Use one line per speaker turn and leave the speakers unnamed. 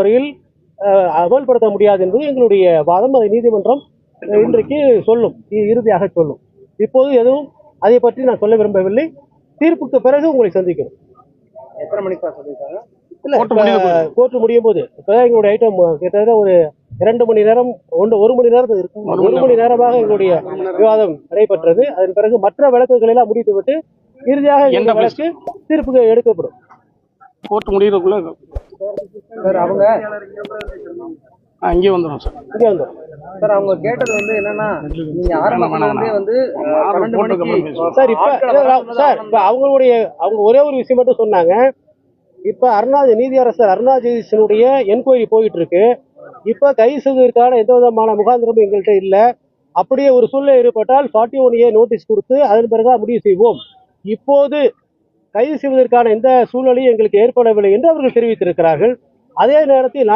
பொறுத்தவரையில் அமல்படுத்த முடியாது என்பது எங்களுடைய வாதம். அதை நீதிமன்றம் இன்றைக்கு சொல்லும், இறுதியாக சொல்லும். இப்போது எதுவும் அதை பற்றி நான் சொல்ல விரும்பவில்லை. தீர்ப்புக்கு பிறகு உங்களை சந்திக்கிறோம்.
எத்தனை மணிக்கு சொல்லியிருக்காங்க?
இல்ல, கோர்ட் முடியும் போது இப்போ எங்களுடைய ஐட்டம் கிட்டத்தட்ட ஒரு 2 மணி நேரம் 1 மணி நேரம் இருக்கும். 1 மணி நேரமாக எங்களுடைய விவாதம் நடைபெற்றது. அதன் பிறகு மற்ற வழக்குகளை எல்லாம் முடித்துவிட்டு இறுதியாக இந்த வழக்கு தீர்ப்புக்கு எடுக்கப்படும்.
கோர்ட் முடிகிறதுக்குள்ள
அவங்க
இங்கே வந்துடும் சார்.
இங்கே வந்துடும்
சார். அவங்க கேட்டது என்னன்னா, நீங்க ஆரம்பத்திலே
சார் இப்ப அவங்க ஒரே ஒரு விஷயம் மட்டும் சொன்னாங்க. இப்ப நீதியரசர் அருணா ஜெகதீசனுடைய என்கொயரி போயிட்டு இருக்கு. இப்ப கைது செய்வதற்கான எந்த விதமான முகாந்திரமும் எங்கள்கிட்ட இல்ல. அப்படியே ஒரு சூழ்நிலை ஏற்பட்டால் 41A நோட்டீஸ் கொடுத்து அதன் பிறகு முடிவு செய்வோம். இப்போது கைது செய்வதற்கான எந்த சூழ்நிலையும் எங்களுக்கு ஏற்படவில்லை என்று அவர்கள் தெரிவித்திருக்கிறார்கள். அதே நேரத்தில்